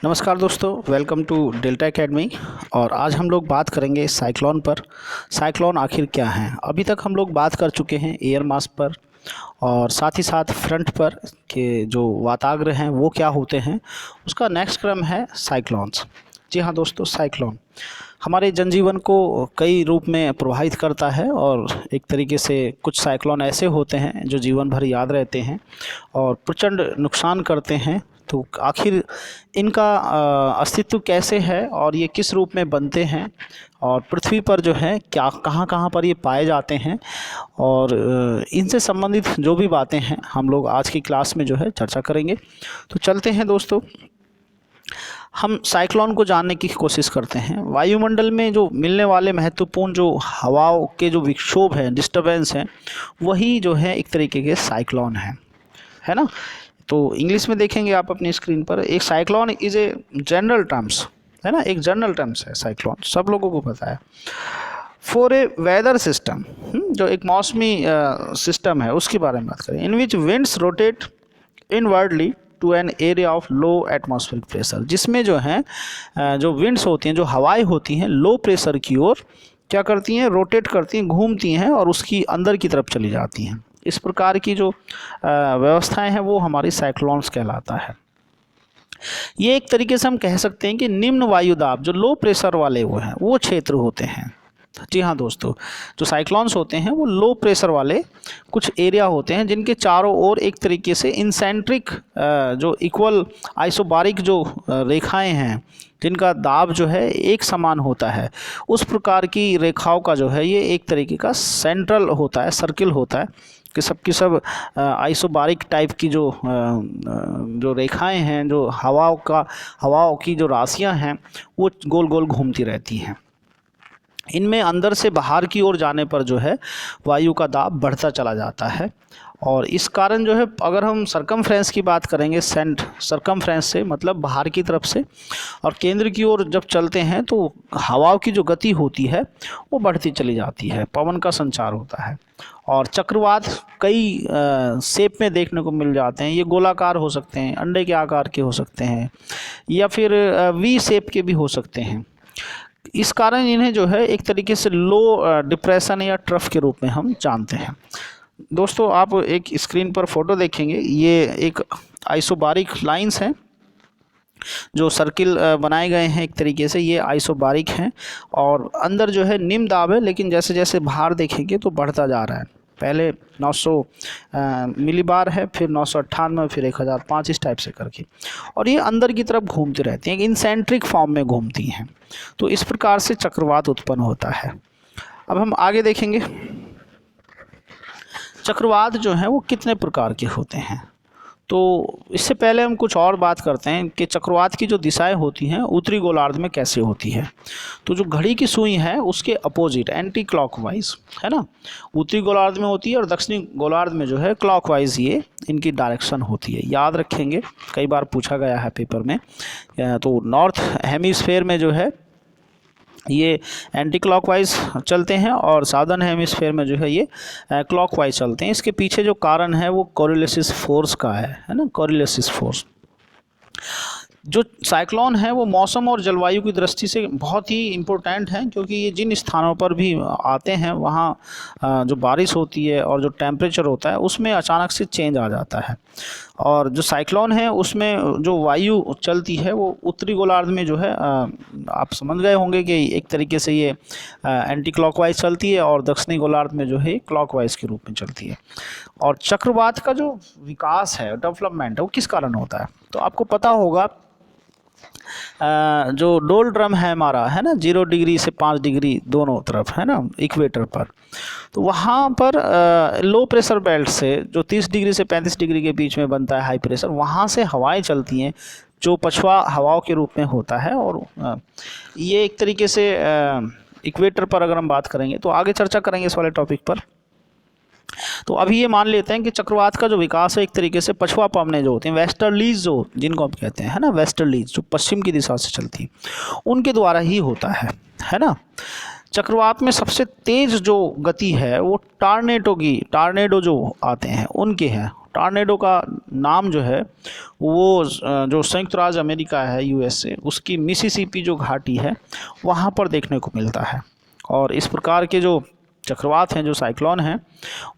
नमस्कार दोस्तों, welcome to delta academy. और आज हम लोग बात करेंगे साइक्लोन पर। साइक्लोन आखिर क्या है। अभी तक हम लोग बात कर चुके हैं एयर मास पर और साथ ही साथ फ्रंट पर के जो वाताग्र हैं वो क्या होते हैं। उसका नेक्स्ट क्रम है साइक्लोन्स। जी हाँ दोस्तों, साइक्लोन हमारे जनजीवन को कई रूप में प्रभावित करता है और एक तरीके से कुछ साइक्लोन ऐसे होते हैं जो जीवन भर याद रहते हैं और प्रचंड नुकसान करते हैं। तो आखिर इनका अस्तित्व कैसे है और ये किस रूप में बनते हैं और पृथ्वी पर जो है क्या कहाँ कहाँ पर ये पाए जाते हैं और इनसे संबंधित जो भी बातें हैं हम लोग आज की क्लास में जो है चर्चा करेंगे। तो चलते हैं दोस्तों, हम साइक्लोन को जानने की कोशिश करते हैं। वायुमंडल में जो मिलने वाले महत्वपूर्ण जो हवाओं के जो विक्षोभ हैं, डिस्टर्बेंस हैं, वही जो है एक तरीके के साइक्लोन है ना। तो इंग्लिश में देखेंगे आप अपनी स्क्रीन पर, एक cyclone is a general terms, है ना, एक जनरल टर्म्स है साइक्लोन, सब लोगों को पता है। फॉर ए वेदर सिस्टम, जो एक मौसमी सिस्टम है उसके बारे में बात करें। In which winds rotate inwardly to an area of low atmospheric pressure, जिसमें जो है जो विंड्स होती हैं, जो हवाएं होती हैं, लो प्रेशर की ओर क्या करती हैं, रोटेट करती हैं, घूमती हैं और उसकी अंदर की तरफ चली जाती हैं। इस प्रकार की जो व्यवस्थाएं हैं वो हमारी साइक्लोन्स कहलाता है। ये एक तरीके से हम कह सकते हैं कि निम्न वायुदाब, जो लो प्रेशर वाले वो क्षेत्र होते हैं। जी हाँ दोस्तों, जो साइक्लोन्स होते हैं वो लो प्रेशर वाले कुछ एरिया होते हैं जिनके चारों ओर एक तरीके से इंसेंट्रिक जो इक्वल आइसोबारिक जो रेखाएं हैं, जिनका दाब जो है एक समान होता है, उस प्रकार की रेखाओं का जो है ये एक तरीके का सेंट्रल होता है, सर्किल होता है कि सबकी सब आइसोबारिक टाइप की जो रेखाएं हैं, जो हवाओं की जो राशियां हैं वो गोल गोल घूमती रहती हैं। इनमें अंदर से बाहर की ओर जाने पर जो है वायु का दाब बढ़ता चला जाता है और इस कारण जो है, अगर हम सरकमफ्रेंस की बात करेंगे, सरकमफ्रेंस से मतलब बाहर की तरफ से, और केंद्र की ओर जब चलते हैं तो हवाओं की जो गति होती है वो बढ़ती चली जाती है, पवन का संचार होता है। और चक्रवात कई शेप में देखने को मिल जाते हैं। ये गोलाकार हो सकते हैं, अंडे के आकार के हो सकते हैं, या फिर वी शेप के भी हो सकते हैं। इस कारण इन्हें जो है एक तरीके से लो डिप्रेशन या ट्रफ के रूप में हम जानते हैं। दोस्तों, आप एक स्क्रीन पर फोटो देखेंगे, ये एक आइसोबारिक लाइंस हैं जो सर्किल बनाए गए हैं, एक तरीके से ये आइसोबारिक हैं और अंदर जो है निम्न दाब है, लेकिन जैसे जैसे बाहर देखेंगे तो बढ़ता जा रहा है। पहले 900 मिलीबार है, फिर 998, फिर 1005, इस टाइप से करके, और ये अंदर की तरफ घूमती रहती हैं, इंसेंट्रिक फॉर्म में घूमती हैं। तो इस प्रकार से चक्रवात उत्पन्न होता है। अब हम आगे देखेंगे चक्रवात जो है वो कितने प्रकार के होते हैं। तो इससे पहले हम कुछ और बात करते हैं कि चक्रवात की जो दिशाएं होती हैं उत्तरी गोलार्ध में कैसे होती है। तो जो घड़ी की सुई है उसके अपोजिट, एंटी क्लॉकवाइज, है ना, उत्तरी गोलार्ध में होती है और दक्षिणी गोलार्ध में जो है क्लॉकवाइज ये इनकी डायरेक्शन होती है। याद रखेंगे, कई बार पूछा गया है पेपर में। तो नॉर्थ हेमिस्फेयर में जो है ये एंटी क्लॉकवाइज चलते हैं और साउदर्न हेमिस्फेयर में जो है ये क्लॉकवाइज चलते हैं। इसके पीछे जो कारण है वो कोरिलेसिस फोर्स का है ना, कोरिलेसिस फोर्स। जो साइक्लोन है वो मौसम और जलवायु की दृष्टि से बहुत ही इम्पोर्टेंट है, क्योंकि ये जिन स्थानों पर भी आते हैं वहाँ जो बारिश होती है और जो टेम्परेचर होता है उसमें अचानक से चेंज आ जाता है। और जो साइक्लोन है उसमें जो वायु चलती है वो उत्तरी गोलार्ध में जो है आप समझ गए होंगे कि एक तरीके से ये एंटी क्लॉकवाइज चलती है और दक्षिणी गोलार्ध में जो है क्लॉकवाइज के रूप में चलती है। और चक्रवात का जो विकास है, डेवलपमेंट है, वो किस कारण होता है। तो आपको पता होगा जो डोल ड्रम है हमारा, है ना, 0 डिग्री से 5 डिग्री दोनों तरफ, है ना, इक्वेटर पर, तो वहाँ पर लो प्रेशर बेल्ट से जो 30 डिग्री से 35 डिग्री के बीच में बनता है हाई प्रेशर, वहाँ से हवाएं चलती हैं जो पछुआ हवाओं के रूप में होता है। और ये एक तरीके से इक्वेटर पर अगर हम बात करेंगे तो आगे चर्चा करेंगे इस वाले टॉपिक पर। तो अभी ये मान लेते हैं कि चक्रवात का जो विकास है एक तरीके से पछुआ पवनें जो होती हैं, वेस्टर्लीज जो जिनको हम कहते हैं, है ना, वेस्टर्लीज जो पश्चिम की दिशा से चलती हैं, उनके द्वारा ही होता है ना। चक्रवात में सबसे तेज जो गति है वो टार्नेडो जो आते हैं उनके हैं। टॉर्नेडो का नाम जो है वो जो संयुक्त राज्य अमेरिका है, यूएसए, उसकी मिसिसिपी जो घाटी है वहाँ पर देखने को मिलता है। और इस प्रकार के जो चक्रवात हैं, जो साइक्लोन हैं,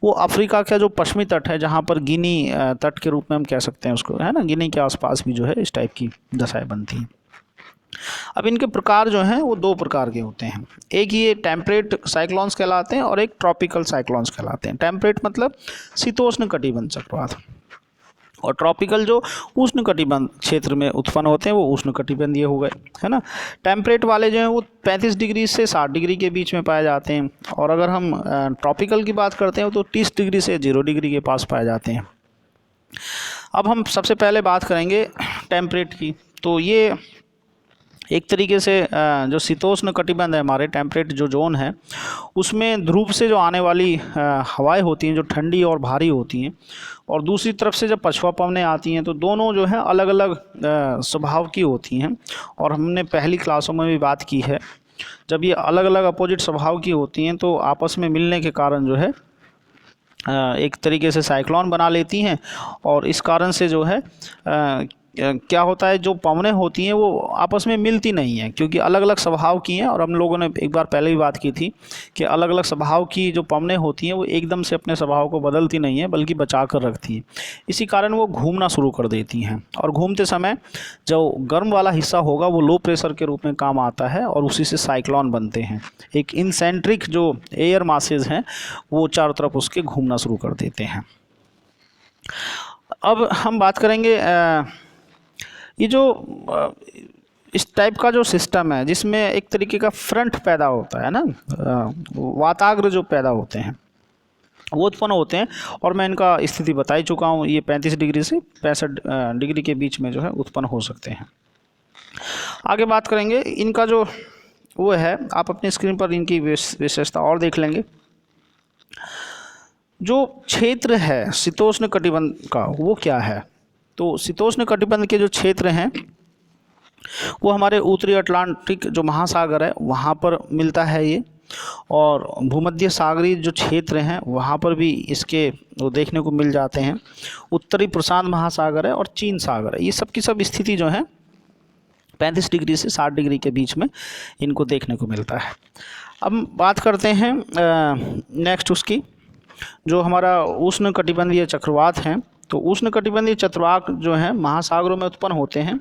वो अफ्रीका का जो पश्चिमी तट है, जहाँ पर गिनी तट के रूप में हम कह सकते हैं उसको, है ना, गिनी के आसपास भी जो है इस टाइप की दशाएं बनती हैं। अब इनके प्रकार जो हैं वो दो प्रकार के होते हैं। एक ये टेम्परेट साइक्लोन्स कहलाते हैं और एक ट्रॉपिकल साइक्लोन्स कहलाते हैं। टेम्परेट मतलब शीतोष्ण कटिबंध चक्रवात, और ट्रॉपिकल जो उष्ण कटिबंध क्षेत्र में उत्पन्न होते हैं वो उष्ण कटिबंधीय हो गए, है ना। टेम्परेट वाले जो हैं वो 35 डिग्री से 60 डिग्री के बीच में पाए जाते हैं, और अगर हम ट्रॉपिकल की बात करते हैं तो 30 डिग्री से 0 डिग्री के पास पाए जाते हैं। अब हम सबसे पहले बात करेंगे टेम्परेट की। तो ये एक तरीके से जो शीतोष्ण कटिबंध है, हमारे टेम्परेट जो जोन है, उसमें ध्रुव से जो आने वाली हवाएं होती हैं जो ठंडी और भारी होती हैं, और दूसरी तरफ से जब पछुआ पवनें आती हैं, तो दोनों जो है अलग अलग स्वभाव की होती हैं। और हमने पहली क्लासों में भी बात की है, जब ये अलग अलग अपोजिट स्वभाव की होती हैं तो आपस में मिलने के कारण जो है एक तरीके से साइक्लोन बना लेती हैं। और इस कारण से जो है क्या होता है, जो पवनें होती हैं वो आपस में मिलती नहीं हैं, क्योंकि अलग अलग स्वभाव की हैं। और हम लोगों ने एक बार पहले भी बात की थी कि अलग अलग स्वभाव की जो पवनें होती हैं वो एकदम से अपने स्वभाव को बदलती नहीं हैं, बल्कि बचा कर रखती हैं। इसी कारण वो घूमना शुरू कर देती हैं, और घूमते समय जो गर्म वाला हिस्सा होगा वो लो प्रेशर के रूप में काम आता है, और उसी से साइक्लोन बनते हैं। एक इनसेंट्रिक जो एयर मासेज हैं वो चारों तरफ उसके घूमना शुरू कर देते हैं। अब हम बात करेंगे ये जो इस टाइप का जो सिस्टम है, जिसमें एक तरीके का फ्रंट पैदा होता है ना, वाताग्र जो पैदा होते हैं वो उत्पन्न होते हैं, और मैं इनका स्थिति बता ही चुका हूँ। ये 35 डिग्री से 65 डिग्री के बीच में जो है उत्पन्न हो सकते हैं। आगे बात करेंगे इनका जो वो है, आप अपनी स्क्रीन पर इनकी विशेषता और देख लेंगे। जो क्षेत्र है शीतोष्ण कटिबंध का वो क्या है, तो शीतोष्ण कटिबंध के जो क्षेत्र हैं वो हमारे उत्तरी अटलांटिक जो महासागर है वहाँ पर मिलता है ये, और भूमध्य सागरीय जो क्षेत्र हैं वहाँ पर भी इसके वो देखने को मिल जाते हैं। उत्तरी प्रशांत महासागर है और चीन सागर है, ये सब की सब स्थिति जो है 35 डिग्री से 60 डिग्री के बीच में इनको देखने को मिलता है। अब बात करते हैं नेक्स्ट उसकी, जो हमारा उष्ण कटिबंधीय चक्रवात हैं। तो उष्ण कटिबंधीय चक्रवात जो हैं महासागरों में उत्पन्न होते हैं,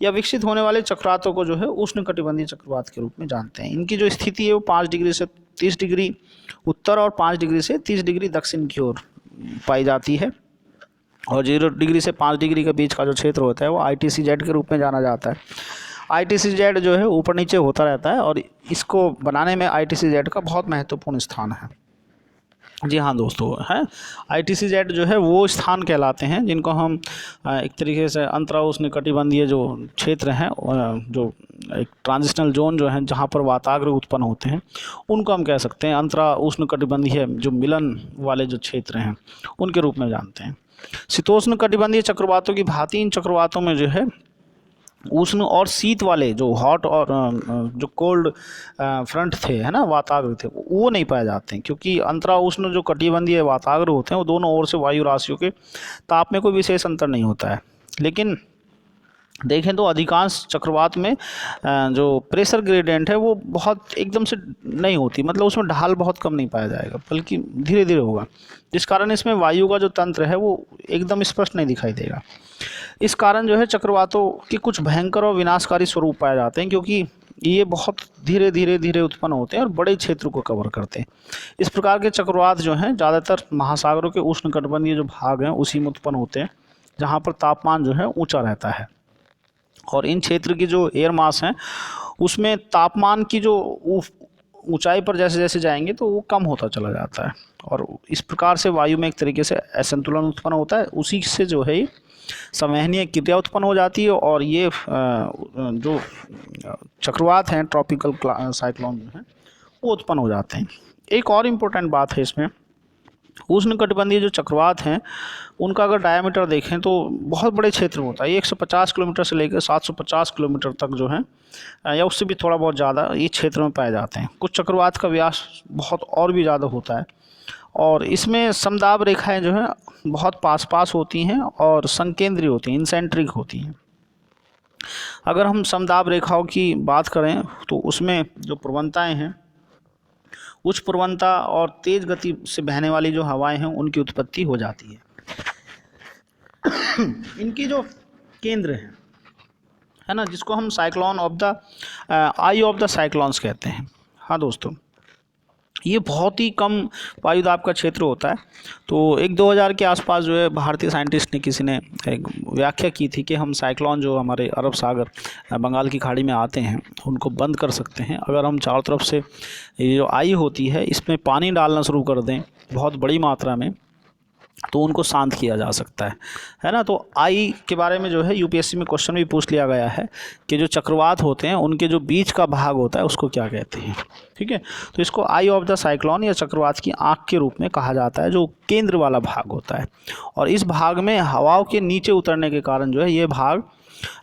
या विकसित होने वाले चक्रवातों को जो है उष्ण कटिबंधीय चक्रवात के रूप में जानते हैं। इनकी जो स्थिति है वो 5 डिग्री से 30 डिग्री उत्तर और 5 डिग्री से 30 डिग्री दक्षिण की ओर पाई जाती है, और 0 डिग्री से 5 डिग्री के बीच का जो क्षेत्र होता है वो ITCZ के रूप में जाना जाता है। ITCZ जो है ऊपर नीचे होता रहता है, और इसको बनाने में ITCZ का बहुत महत्वपूर्ण स्थान है। जी हाँ दोस्तों, है ITCZ जो है वो स्थान कहलाते हैं जिनको हम एक तरीके से अंतरा उष्ण कटिबंधीय जो क्षेत्र हैं, जो एक ट्रांजिशनल जोन जो है जहाँ पर वाताग्र उत्पन्न होते हैं, उनको हम कह सकते हैं अंतरा उष्ण कटिबंधीय जो मिलन वाले जो क्षेत्र हैं उनके रूप में जानते हैं। शीतोष्ण कटिबंधीय चक्रवातों की भांति इन चक्रवातों में जो है उष्ण और शीत वाले जो हॉट और जो कोल्ड फ्रंट थे, है ना, वाताग्र थे, वो नहीं पाए जाते हैं, क्योंकि अंतरा उष्ण जो कटिबंधीय वाताग्र होते हैं वो दोनों ओर से वायु राशियों के ताप में कोई विशेष अंतर नहीं होता है। लेकिन देखें तो अधिकांश चक्रवात में जो प्रेशर ग्रेडियंट है वो बहुत एकदम से नहीं होती, मतलब उसमें ढाल बहुत कम नहीं पाया जाएगा, बल्कि धीरे धीरे होगा, जिस कारण इसमें वायु का जो तंत्र है वो एकदम स्पष्ट नहीं दिखाई देगा। इस कारण जो है चक्रवातों के कुछ भयंकर और विनाशकारी स्वरूप पाए जाते हैं, क्योंकि ये बहुत धीरे धीरे उत्पन्न होते हैं और बड़े क्षेत्र को कवर करते हैं। इस प्रकार के चक्रवात जो हैं ज़्यादातर महासागरों के उष्ण कटिबंधीय जो भाग हैं उसी में उत्पन्न होते हैं, जहाँ पर तापमान जो है ऊँचा रहता है, और इन क्षेत्र की जो एयर मास हैं उसमें तापमान की जो ऊंचाई पर जैसे जैसे जाएंगे तो वो कम होता चला जाता है, और इस प्रकार से वायु में एक तरीके से असंतुलन उत्पन्न होता है। उसी से जो है संवहनीय क्रिया उत्पन्न हो जाती है, और ये जो चक्रवात हैं ट्रॉपिकल साइक्लोन जो हैं वो उत्पन्न हो जाते हैं। एक और इम्पोर्टेंट बात है इसमें, उष्ण कटिबंधीय जो चक्रवात हैं उनका अगर डायमीटर देखें तो बहुत बड़े क्षेत्र में होता है। 150 किलोमीटर से लेकर 750 किलोमीटर तक जो है, या उससे भी थोड़ा बहुत ज़्यादा ये क्षेत्र में पाए जाते हैं। कुछ चक्रवात का व्यास बहुत और भी ज़्यादा होता है, और इसमें समदाब रेखाएं जो हैं बहुत पास पास होती हैं और संकेंद्री होती हैं, इंसेंट्रिक होती हैं। अगर हम समदाब रेखाओं की बात करें तो उसमें जो प्रवणताएं हैं, उच्च प्रवणता और तेज गति से बहने वाली जो हवाएं हैं उनकी उत्पत्ति हो जाती है। इनकी जो केंद्र है ना, जिसको हम cyclone of the I of the cyclones कहते हैं। हाँ दोस्तों, ये बहुत ही कम वायुदाब का क्षेत्र होता है। तो 2000 के आसपास जो है भारतीय साइंटिस्ट ने किसी ने एक व्याख्या की थी कि हम साइक्लोन जो हमारे अरब सागर बंगाल की खाड़ी में आते हैं उनको बंद कर सकते हैं अगर हम चारों तरफ से ये जो आई होती है इसमें पानी डालना शुरू कर दें बहुत बड़ी मात्रा में, तो उनको शांत किया जा सकता है ना। तो आई के बारे में जो है यूपीएससी में क्वेश्चन भी पूछ लिया गया है कि जो चक्रवात होते हैं उनके जो बीच का भाग होता है उसको क्या कहते हैं। ठीक है, तो इसको आई ऑफ द साइक्लोन या चक्रवात की आंख के रूप में कहा जाता है, जो केंद्र वाला भाग होता है। और इस भाग में हवाओं के नीचे उतरने के कारण जो है ये भाग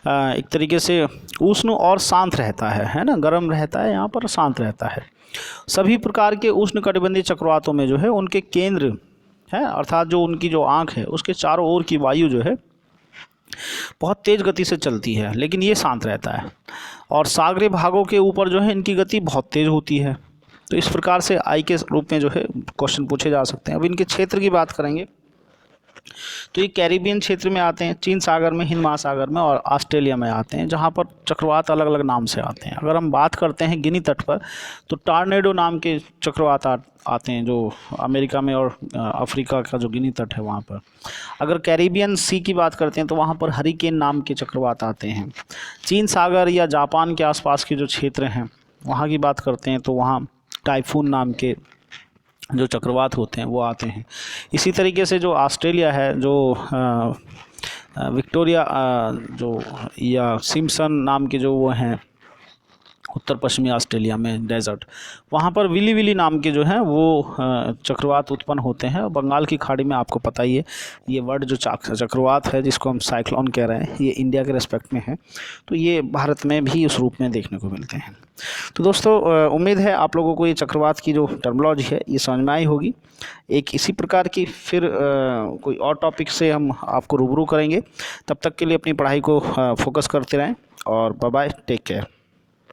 एक तरीके से उष्ण और शांत रहता है ना, गर्म रहता है यहाँ पर, शांत रहता है। सभी प्रकार के उष्णकटिबंधीय चक्रवातों में जो है उनके केंद्र है, अर्थात जो उनकी जो आंख है उसके चारों ओर की वायु जो है बहुत तेज गति से चलती है, लेकिन ये शांत रहता है। और सागरीय भागों के ऊपर जो है इनकी गति बहुत तेज होती है। तो इस प्रकार से आई के रूप में जो है क्वेश्चन पूछे जा सकते हैं। अब इनके क्षेत्र की बात करेंगे तो ये कैरिबियन क्षेत्र में आते हैं, चीन सागर में, हिंद महासागर में और ऑस्ट्रेलिया में आते हैं, जहाँ पर चक्रवात अलग अलग नाम से आते हैं। अगर हम बात करते हैं गिनी तट पर तो टॉर्नेडो नाम के चक्रवात आते हैं जो अमेरिका में और अफ्रीका का जो गिनी तट है वहाँ पर। अगर कैरिबियन सी की बात करते हैं तो वहाँ पर हरिकेन नाम के चक्रवात आते हैं। चीन सागर या जापान के आसपास के जो क्षेत्र हैं वहाँ की बात करते हैं तो वहाँ टाइफून नाम के जो चक्रवात होते हैं वो आते हैं। इसी तरीके से जो ऑस्ट्रेलिया है, जो विक्टोरिया जो या सिम्पसन नाम के जो वो हैं उत्तर पश्चिमी ऑस्ट्रेलिया में डेजर्ट, वहाँ पर विली विली नाम के जो हैं वो चक्रवात उत्पन्न होते हैं। बंगाल की खाड़ी में आपको पता ही है ये वर्ड जो चक्रवात है जिसको हम साइक्लोन कह रहे हैं, ये इंडिया के रेस्पेक्ट में है, तो ये भारत में भी उस रूप में देखने को मिलते हैं। तो दोस्तों उम्मीद है आप लोगों को ये चक्रवात की जो टर्मिनोलॉजी है ये समझ में आई होगी। एक इसी प्रकार की फिर कोई और टॉपिक से हम आपको रूबरू करेंगे। तब तक के लिए अपनी पढ़ाई को फोकस करते रहें और बाय बाय, टेक केयर।